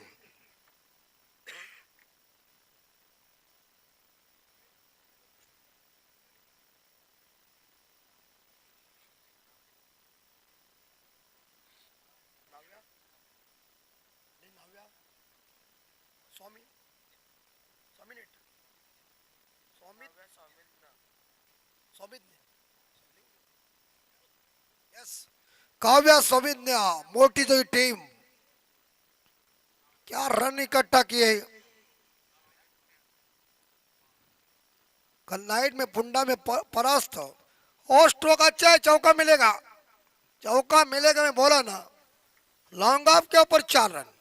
काव्या सौमिन्या, मोटी जो टीम, क्या रन इकट्ठा किए। कल नाइट में पुंडा में परास्त। और स्ट्रोक अच्छा है, चौका मिलेगा, चौका मिलेगा, मैं बोला ना। लॉन्ग ऑफ के ऊपर 4 रन।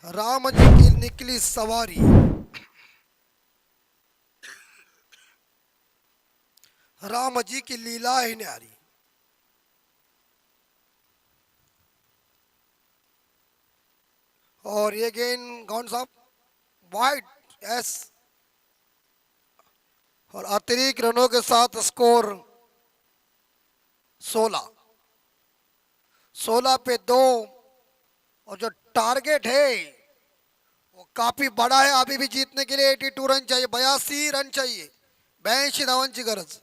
राम जी की निकली सवारी, राम जी की लीला ही न्यारी। और ये गेंद कौन सा, वाइट, यस। और अतिरिक्त रनों के साथ स्कोर 16, 16 पे 2। और जो टारगेट है वो काफी बड़ा है। अभी भी जीतने के लिए 82 रन चाहिए, 82 रन चाहिए, 82 धावांची गरज।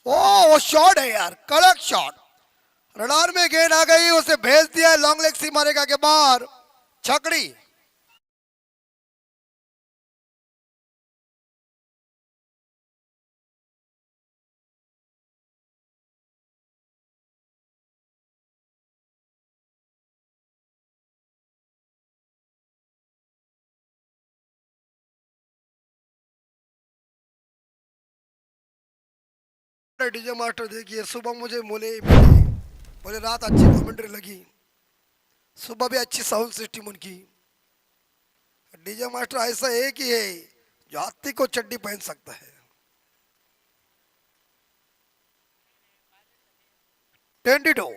वो शॉट है यार, कड़क शॉट। रडार में गेंद आ गई, उसे भेज दिया, लॉन्ग लेग सी मारेगा के बाहर, छकड़ी। डीजे मास्टर देखिए, सुबह मुझे बोले रात अच्छी कमेंट्री लगी, सुबह भी अच्छी साउंड सिस्टम उनकी। डीजे मास्टर ऐसा एक ही है जो हाथी को चड्डी पहन सकता है। 22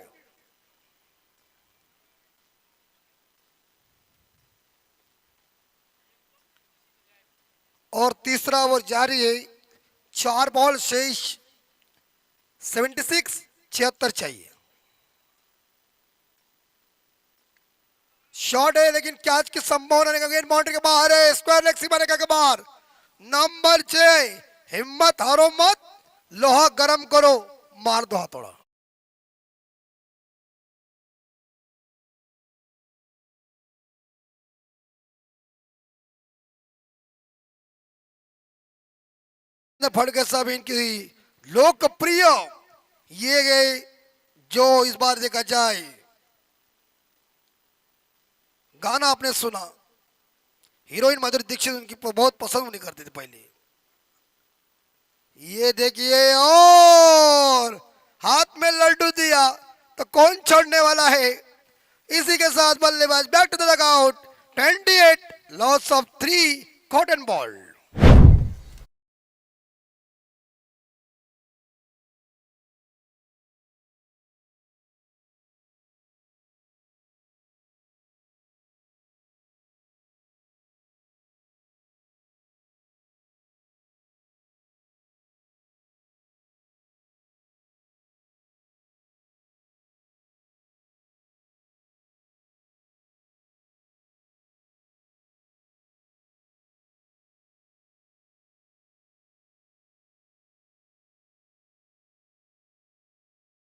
और तीसरा ओवर जारी है। 4 बॉल शेष, 76 चाहिए। शॉट है लेकिन कैच की संभावना नहीं, अगेन बाउंड्री के बाहर है, स्क्वायर लेग सीमा रेखा के बाहर। नंबर 6, हिम्मत हारो मत, लोहा गरम करो, मार दो हथौड़ा। फड़के साहब इनकी लोकप्रिय ये गए जो इस बार देखा जाए गाना आपने सुना, हीरोइन माधुरी दीक्षित उनकी बहुत पसंद नहीं करती थी पहले। ये देखिए और हाथ में लड्डू दिया तो कौन छोड़ने वाला है। इसी के साथ बल्लेबाज back to the dugout. 28 loss of 3 cotton ball.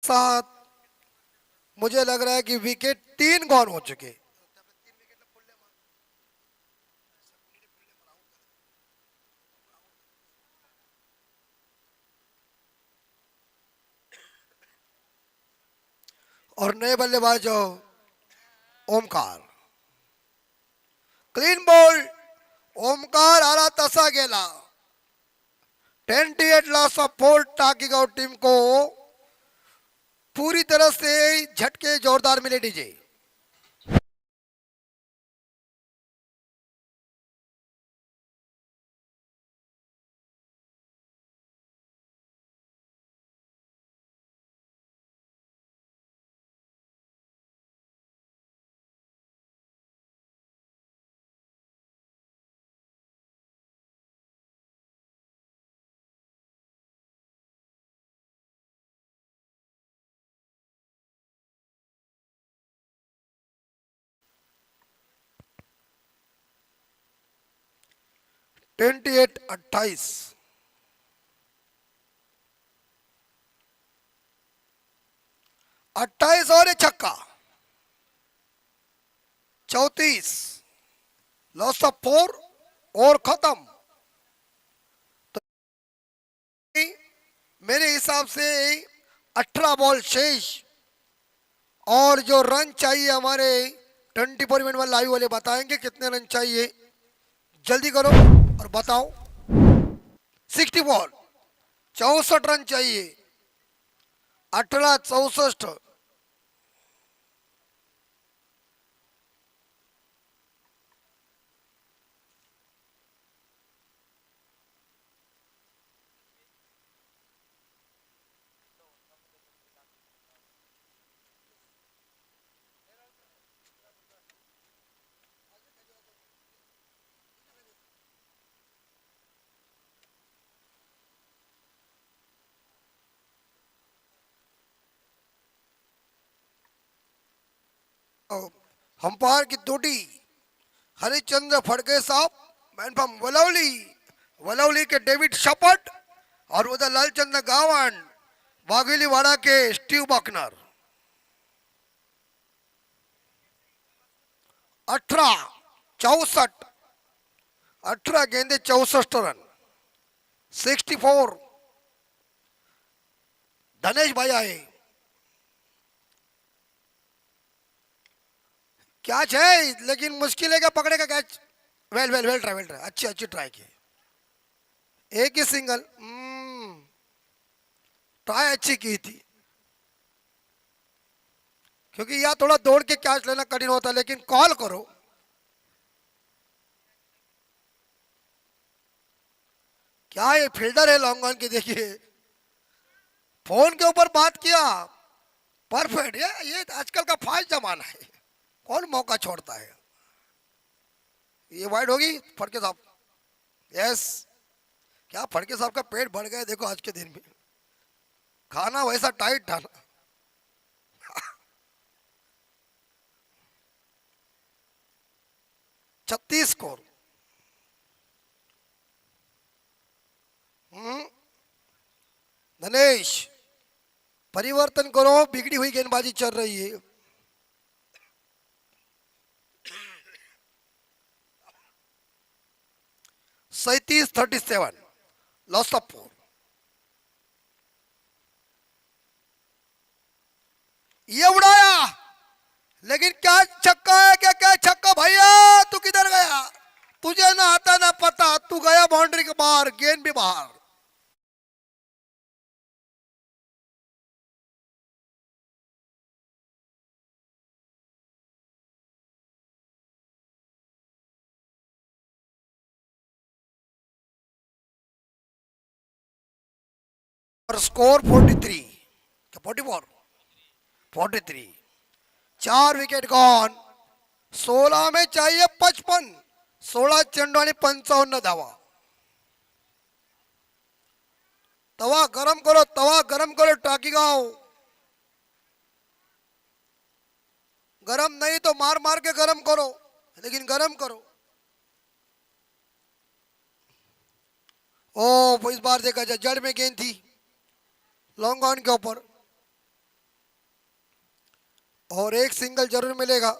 साथ मुझे लग रहा है कि विकेट 3 गॉन हो चुके। और नए बल्लेबाज ओमकार, क्लीन बॉल, ओमकार आला तसा गेला। 28 लॉस ऑफ 4 टाकीगांव टीम को पूरी तरह से झटके जोरदार मिले डीजे। ट्वेंटी एट 28 28 और एक छक्का। 34 लॉस ऑफ 4 और खत्म। तो मेरे हिसाब से 18 बॉल शेष और जो रन चाहिए हमारे 24 मिनट वाले लाइव वाले बताएंगे कितने रन चाहिए, जल्दी करो और बताओ। 60 बॉल 64 रन चाहिए। 18 64। अंपायर की टोटी हरिश्चंद्र फड़के साहब, मैन फ्रॉम वलौली, वलौली के डेविड शपट और उधर लालचंद्र गावन वाघेलीवाड़ा के स्टीव बकनर। 18 64, 18 गेंदे 64 रन। 64 धनेश भाई आए। कैच है लेकिन मुश्किल है क्या पकड़े का कैच। वेल वेल वेल ट्राई, वेल ट्राई, अच्छी अच्छी ट्राई की। एक ही सिंगल। ट्राई अच्छी की थी, क्योंकि यहाँ थोड़ा दौड़ के कैच लेना कठिन होता है, लेकिन कॉल करो। क्या ये फील्डर है लॉन्ग ऑन की, देखिए फोन के ऊपर बात किया, परफेक्ट। ये आजकल का फास्ट जमाना है, कौन मौका छोड़ता है। ये वाइड होगी फड़के साहब, यस। क्या फड़के साहब का पेट बढ़ गया देखो आज के दिन में, खाना वैसा टाइट था ना। 36 स्कोर। धनेश परिवर्तन करो, बिगड़ी हुई गेंदबाजी चल रही है। सैतीस 37, लॉस ऑफ 4। ये उड़ाया, लेकिन क्या छक्का है, क्या क्या छक्का भैया, तू किधर गया, तुझे ना आता ना पता, तू गया बाउंड्री के बाहर, गेंद भी बाहर। और स्कोर 43 44 43। 4 विकेट गॉन, 16 में चाहिए 55, 16 चेंडू आणि 55 धावा। तवा गरम करो, तवा गरम करो टाकीगाव, गरम नहीं तो मार मार के गरम करो, लेकिन गरम करो। ओ इस बार देखा जाए जड़ में गेंद थी लॉन्ग ऑन के ऊपर, और एक सिंगल जरूर मिलेगा।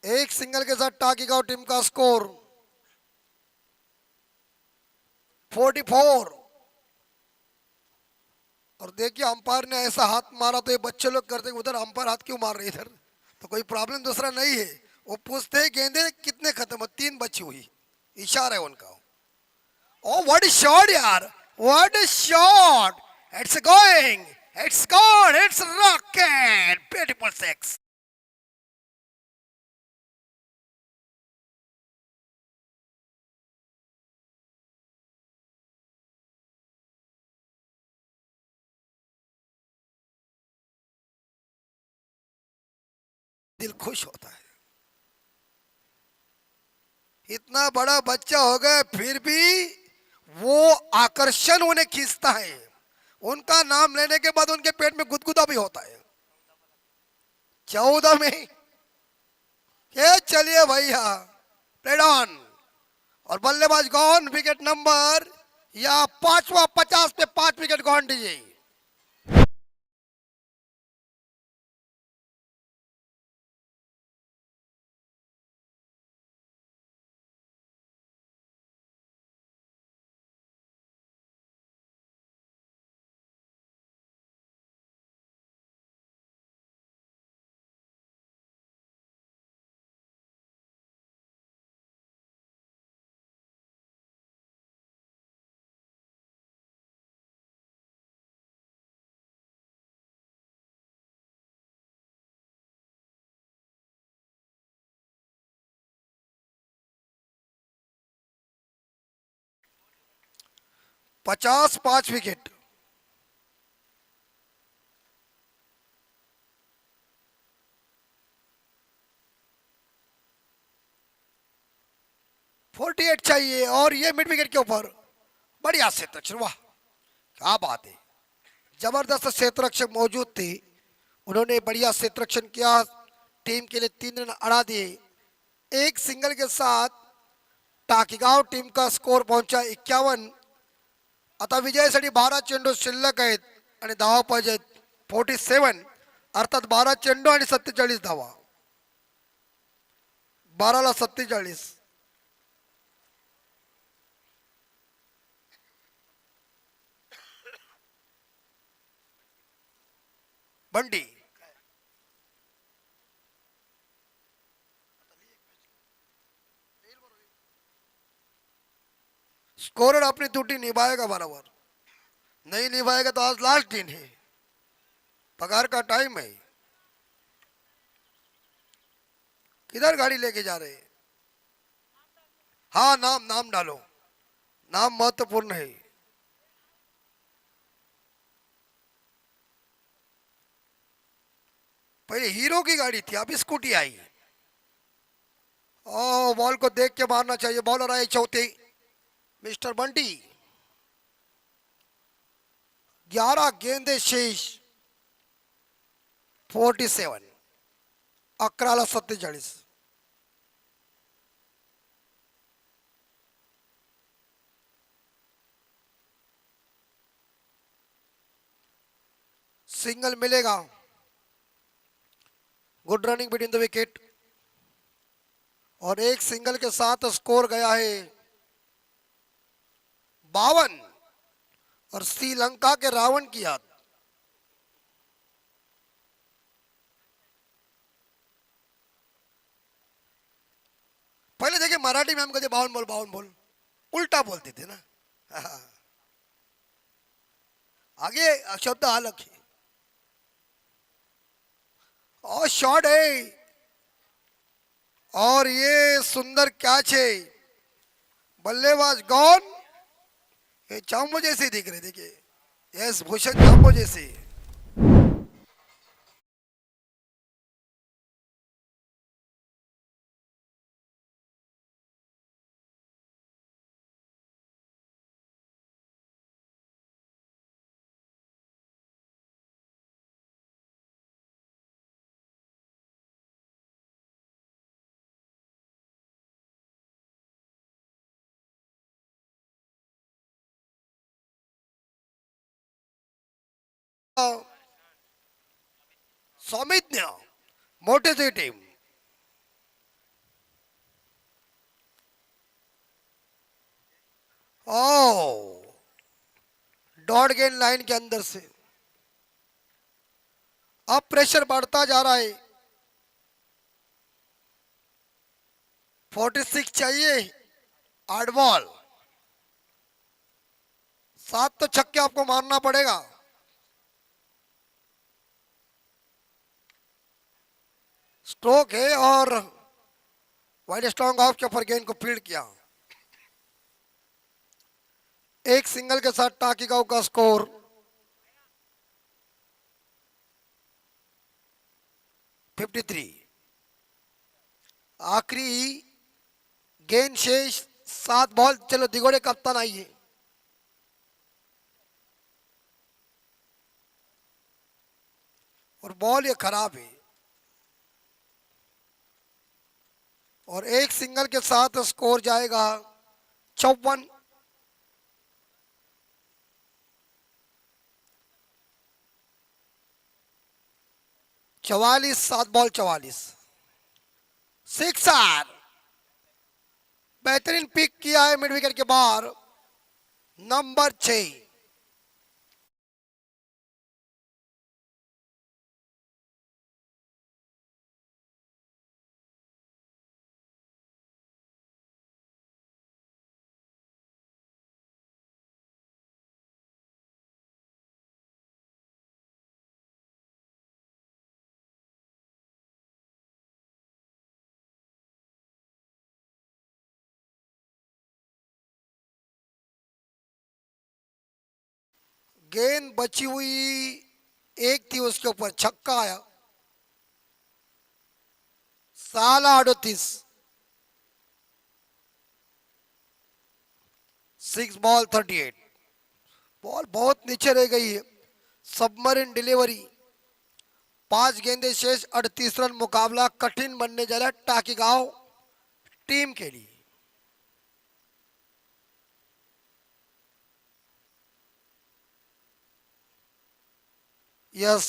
एक सिंगल के साथ टाकीगांव टीम का स्कोर 44। और देखिए अंपायर ने ऐसा हाथ मारा तो ये बच्चे लोग करते उधर अंपायर हाथ क्यों मार रहे इधर, तो कोई प्रॉब्लम दूसरा नहीं है। वो पूछते हैं गेंदे कितने खत्म, 3 बची हुई, इशारा है उनका। ओ व्हाट इज शॉट यार, what is shot, it's going, it's gone, it's rocket, beautiful six. दिल खुश होता है, इतना बड़ा बच्चा हो गया फिर भी वो आकर्षण उन्हें खींचता है, उनका नाम लेने के बाद उनके पेट में गुदगुदा भी होता है। 14 में ये चलिए भैया, प्लेड ऑन, और बल्लेबाज गॉन, विकेट नंबर या 5वां 50 पे 5 विकेट गॉन दीजिए। पचास 5 विकेट। फोर्टी 48 चाहिए, और ये मिड विकेट के ऊपर बढ़िया क्षेत्ररक्षण, वाह क्या बात है, जबरदस्त क्षेत्ररक्षक मौजूद थे, उन्होंने बढ़िया क्षेत्ररक्षण किया, टीम के लिए 3 रन अड़ा दिए। एक सिंगल के साथ टाकीगाव टीम का स्कोर पहुंचा 51। आता विजयासाठी 12 चेंडू शिल्लक आहेत आणि धावा पाहिजेत 47, अर्थात 12 चेंडू आणि 47 धावा, 12ला 47। बंडी स्कोरर अपनी ड्यूटी निभाएगा बराबर, नहीं निभाएगा तो आज लास्ट दिन है, पगार का टाइम है। किधर गाड़ी लेके जा रहे हैं? हाँ, नाम नाम डालो, नाम महत्वपूर्ण है। पहले हीरो की गाड़ी थी, अब स्कूटी आई। ओ, बॉल को देख के मारना चाहिए। बॉलर आए चौथे, मिस्टर बंटी। 11 गेंदे शेष, 47, 11-47। सिंगल मिलेगा। Good running between the wicket, और एक सिंगल के साथ स्कोर गया है 52, और श्रीलंका के रावण की याद। पहले देखिए मराठी में हम कहते 52 बोल 52 बोल, उल्टा बोलते थे ना। आगे शब्द अलग है। और शॉट है, और ये सुंदर कैच है। बल्लेबाज गॉन। ये चांबो जैसे दिख रहे, देखिए, यस, भूषण चांबो जैसे। सौमित्र मोटे से टीम। ओ, डॉट गेंद लाइन के अंदर से। अब प्रेशर बढ़ता जा रहा है। 46 चाहिए, 8 बॉल, 7 तो छक्के आपको मारना पड़ेगा। स्ट्रोक है, और वाइड स्ट्रॉन्ग ऑफ के ऊपर गेंद को फील्ड किया। एक सिंगल के साथ टाकीगांव का स्कोर 53। आखिरी गेंद शेष, 7 बॉल। चलो दिगोड़े कप्तान आइए। और बॉल ये खराब है, और एक सिंगल के साथ स्कोर जाएगा 54। चवालीस, 7 बॉल 44। सिक्सर, बेहतरीन पिक किया है मिड विकेट के बाहर, नंबर 6। गेंद बची हुई एक थी, उसके ऊपर छक्का आया। 38, 6 बॉल 38। बॉल बहुत नीचे रह गई है। सबमरीन डिलीवरी, 5 गेंदे शेष, 38 रन। मुकाबला कठिन बनने जा रहा है टाकीगांव टीम के लिए। यस,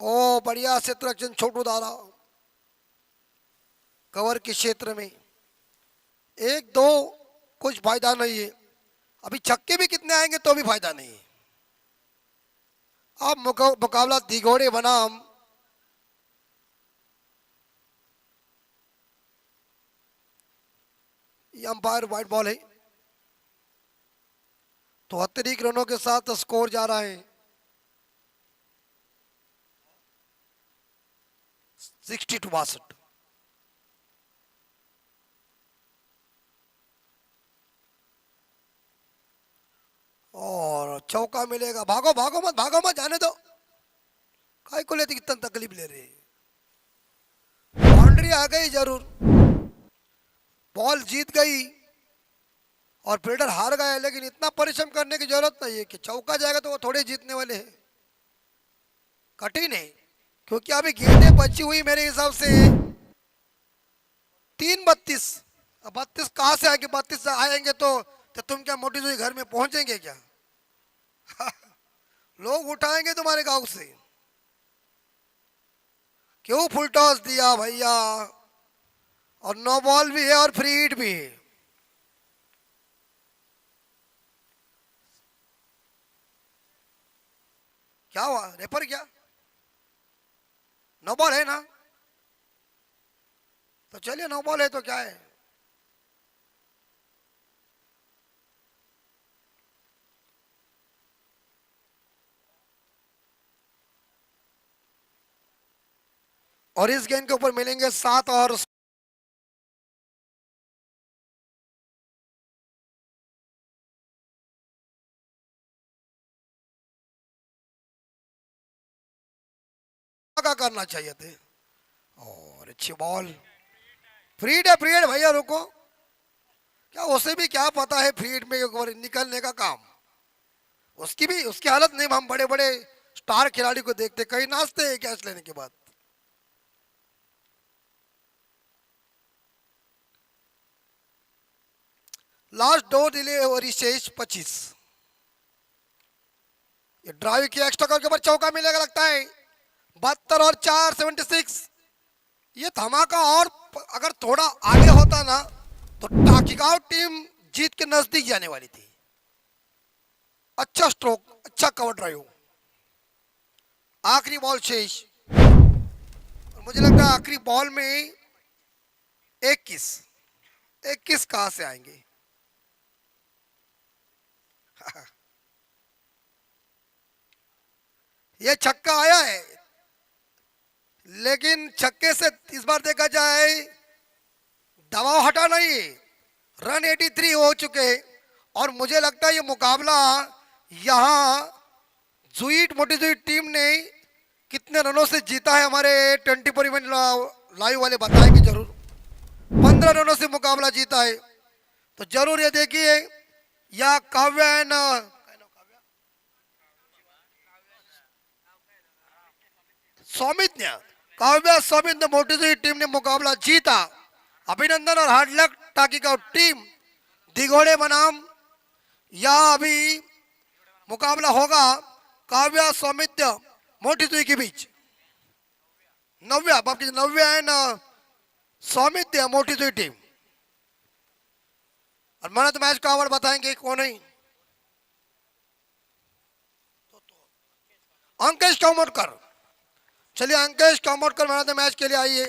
ओ बढ़िया क्षेत्र रक्षण, छोटू दारा कवर के क्षेत्र में। 1-2 कुछ फायदा नहीं है। अभी छक्के भी कितने आएंगे तो भी फायदा नहीं है। अब मुकाबला दिगोड़े बनाम अंपायर वाइट बॉल है। तो अतिरिक्त रनों के साथ स्कोर जा रहा है 62-62। और चौका मिलेगा। भागो भागो मत, भागो मत, जाने दो। काय को लेते कितना तकलीफ ले रहे। बाउंड्री आ गई जरूर, बॉल जीत गई और फील्डर हार गया, लेकिन इतना परिश्रम करने की जरूरत नहीं है कि चौका जाएगा तो वो थोड़े जीतने वाले हैं। कठिन है क्योंकि अभी गेंदें बची हुई मेरे हिसाब से 3-32। अब 32 कहाँ से आएंगे? 32 से आएंगे तो तुम क्या मोटी जोई घर में पहुंचेंगे क्या? लोग उठाएंगे तुम्हारे गांव से। क्यों फुल टॉस दिया भैया? और नो बॉल भी है और फ्री हिट भी है। क्या हुआ? रेफर क्या? नो बॉल है ना? तो चलिए, नो बॉल है तो क्या है। और इस गेंद के ऊपर मिलेंगे 7 और का करना चाहिए थे। और अच्छी बॉल, फ्रीड है, फ्रीड भैया रुको। क्या उसे भी क्या पता है फ्रीड में एक बार निकलने का काम? उसकी हालत नहीं। हम बड़े बड़े स्टार खिलाड़ी को देखते कहीं नाचते हैं कैच लेने के बाद। लास्ट 2 डिले ओवर शेष 25। ये ड्राइव किया, एक्स्ट्रा करके ऊपर चौका मिलेगा लगता है। 72 और 4 76। ये धमाका और अगर थोड़ा आगे होता ना तो टाकिगांव टीम जीत के नजदीक जाने वाली थी। अच्छा स्ट्रोक, अच्छा कवर ड्राइव। आखिरी बॉल शेष। मुझे लगता है आखिरी बॉल में 21 कहां से आएंगे? ये छक्का आया है, लेकिन छक्के से इस बार देखा जाए दबाव हटा नहीं है। रन 83 हो चुके और मुझे लगता है ये मुकाबला यहाँ जुईट मोटी जुईट टीम ने कितने रनों से जीता है हमारे 24 इवेंट लाइव वाले बताएंगे जरूर। 15 रनों से मुकाबला जीता है। तो जरूर ये देखिए, या काव्या एंड सौमित्र, काव्या सौमित्र मोटी जुईट टीम ने मुकाबला जीता। अभिनंदन और हार्ड लक टाकिगांव टीम। दिघोड़े बनाम या अभी मुकाबला होगा काव्या सौमित्र मोटी जुई के बीच। Navya and Saumitra Moti Jui team. और मैन ऑफ द मैच का अवार्ड बताएंगे कौन है? अंकेश कामोटकर। चलिए Ankesh Kamotkar man of the match के लिए आइए।